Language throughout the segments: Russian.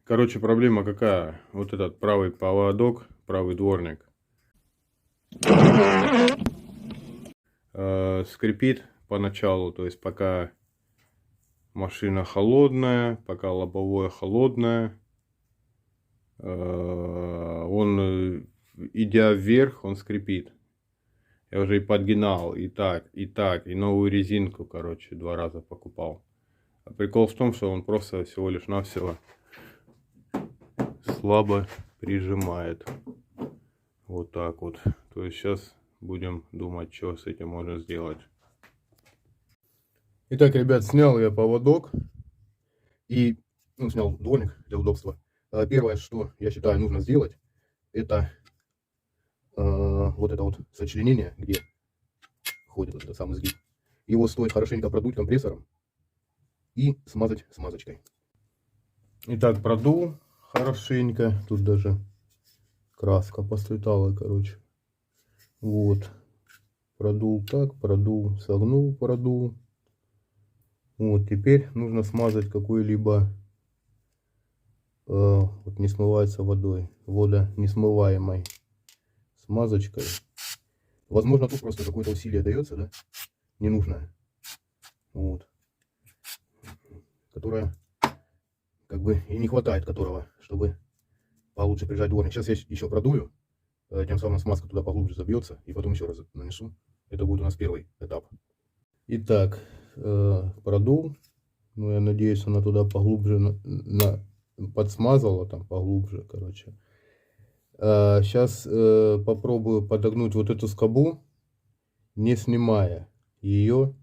Короче, проблема какая? Вот этот правый поводок, правый дворник скрипит поначалу, то есть пока машина холодная, пока лобовое холодное, он, идя вверх, он скрипит. Я уже и подгинал, и так, и новую резинку, короче, 2 раза покупал. А прикол в том, что он просто всего лишь навсего слабо прижимает. Вот так вот. То есть сейчас будем думать, что с этим можно сделать. Итак, ребят, снял я поводок и снял дворник для удобства. Первое, что я считаю нужно сделать, это вот это вот сочленение, где ходит вот этот самый сгиб. Его стоит хорошенько продуть компрессором и смазать смазочкой. Итак, продул хорошенько. Тут даже краска посветала, короче. Вот. Продул так, продул, согнул, продул. Вот, теперь нужно смазать какой-либо, вот не смывается водой, водонесмываемой смазочкой. Возможно, тут просто какое-то усилие дается, да, ненужное, вот, которое, как бы, и не хватает которого, чтобы получше прижать дворник. Сейчас я еще продую, тем самым смазка туда поглубже забьется, и потом еще раз нанесу. Это будет у нас первый этап. Итак, продул. Ну, я надеюсь, она туда поглубже подсмазала, там поглубже, короче. Сейчас попробую подогнуть вот эту скобу, не снимая ее.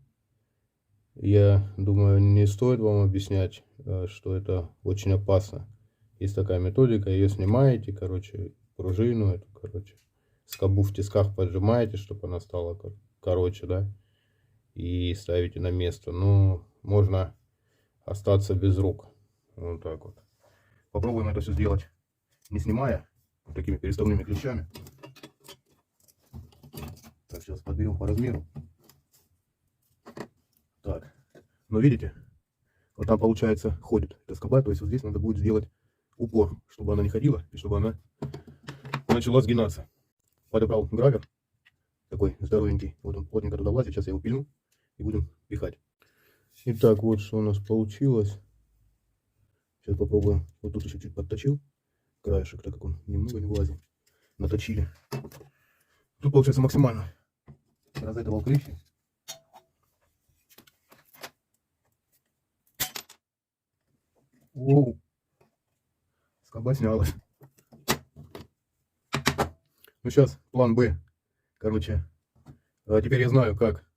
Я думаю, не стоит вам объяснять, что это очень опасно. Есть такая методика, ее снимаете, короче, пружину эту, короче, скобу в тисках поджимаете, чтобы она стала короче, да, и ставите на место. Но можно остаться без рук. Вот так вот. Попробуем это все сделать, не снимая, вот такими переставными клещами. Так, сейчас подберем по размеру. Так, но видите, вот там получается ходит эта скоба, то есть вот здесь надо будет сделать упор, чтобы она не ходила и чтобы она начала сгинаться. Подобрал гравер такой здоровенький, вот он плотненько туда влазит, сейчас я его пилю и будем пихать. Итак, вот что у нас получилось. Сейчас попробуем. Вот тут еще чуть подточил краешек, так как он немного не влазил. Наточили. Тут получается максимально разэтовал клещи. Оу. Скоба снялась. Ну сейчас план Б. Короче, теперь я знаю, как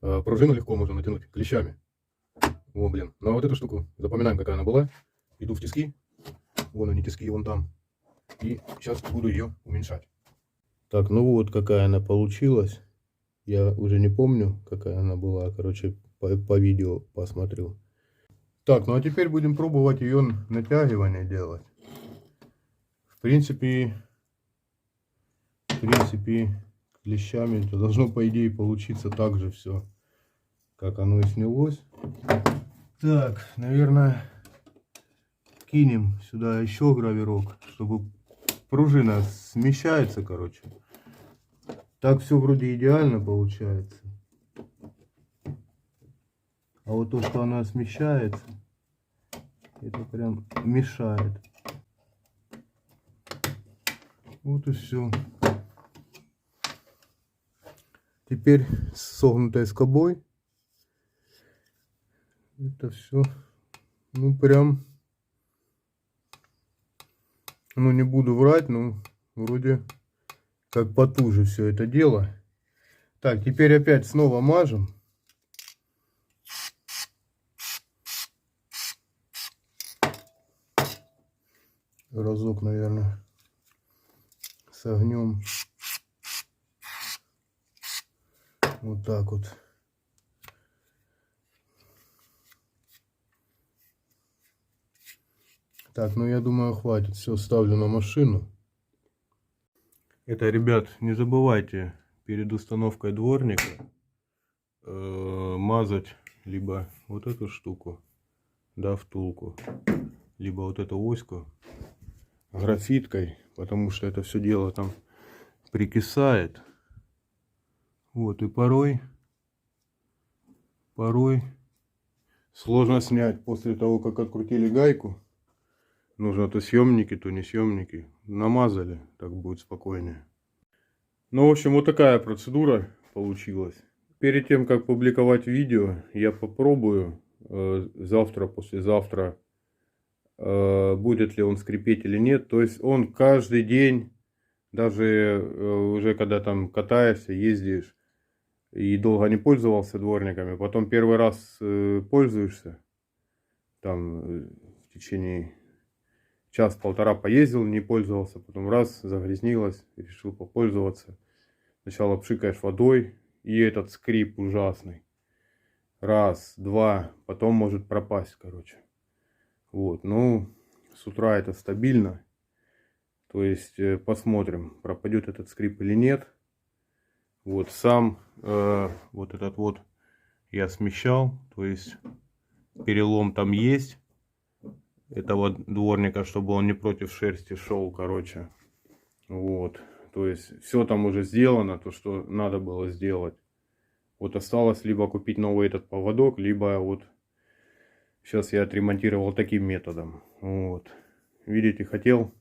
пружину легко можно натянуть клещами. О, блин. Но вот эту штуку запоминаем, какая она была. Иду в тиски. Вон они тиски, вон там. И сейчас буду ее уменьшать. Так, ну вот какая она получилась. Я уже не помню, какая она была. Короче, по видео посмотрю. Так, ну а теперь будем пробовать ее натягивание делать. В принципе, клещами это должно, по идее, получиться так же все, как оно и снялось. Так, наверное, кинем сюда еще гравирок, чтобы пружина смещается, короче. Так все вроде идеально получается. А вот то, что она смещается, это прям мешает. Вот и все. Теперь с согнутой скобой это все, ну прям, ну не буду врать, но вроде как потуже все это дело. Так, теперь опять снова мажем. Разок, наверное, согнем. Вот так вот. Так, ну я думаю, хватит. Все, ставлю на машину. Это, ребят, не забывайте перед установкой дворника мазать либо вот эту штуку, да, втулку, либо вот эту оську графиткой, потому что это все дело там прикисает. Вот, и порой сложно снять после того, как открутили гайку. Нужно то съемники, то не съемники. Намазали, так будет спокойнее. Ну, в общем, вот такая процедура получилась. Перед тем, как публиковать видео, я попробую завтра, послезавтра, будет ли он скрипеть или нет. То есть он каждый день, даже уже когда там катаешься, ездишь и долго не пользовался дворниками, потом первый раз пользуешься, там в течение час-полтора поездил, не пользовался, потом раз, загрязнилось, решил попользоваться. Сначала пшикаешь водой, и этот скрип ужасный. Раз, два, потом может пропасть, короче. Вот, ну, с утра это стабильно. То есть, посмотрим, пропадет этот скрип или нет. Вот, сам, вот этот вот я смещал, то есть, перелом там есть. Этого дворника, чтобы он не против шерсти шел, короче. Вот. То есть все там уже сделано, то, что надо было сделать. Вот осталось либо купить новый этот поводок, либо вот сейчас я отремонтировал таким методом. Вот. Видите, хотел.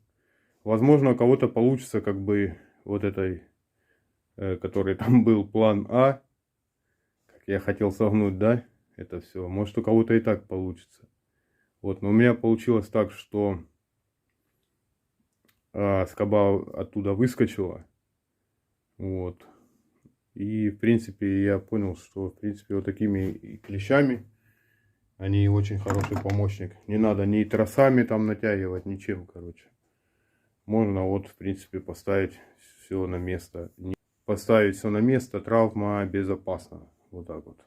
Возможно, у кого-то получится как бы вот этой, который там был план А. Как я хотел согнуть, да, это все. Может, у кого-то и так получится. Вот, но у меня получилось так, что скоба оттуда выскочила. Вот. И, в принципе, я понял, что, в принципе, вот такими клещами они очень хороший помощник. Не надо ни тросами там натягивать, ничем, короче. Можно вот, в принципе, поставить все на место. Поставить все на место, травма безопасна. Вот так вот.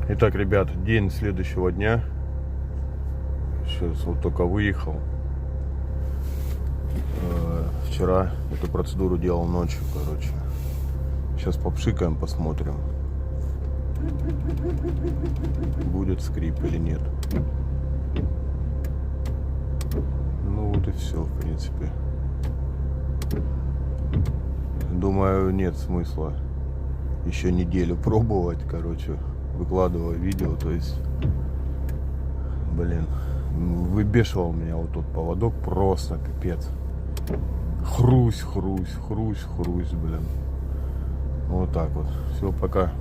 Итак, ребят, день следующего дня. Сейчас вот только выехал. Вчера эту процедуру делал ночью, короче. Сейчас попшикаем, посмотрим, будет скрип или нет. Ну вот и все, в принципе. Думаю, нет смысла еще неделю пробовать, короче, выкладываю видео, то есть, блин, выбешивал меня вот тот поводок, просто пипец. Хрусь, блин. Вот так вот. Все, пока.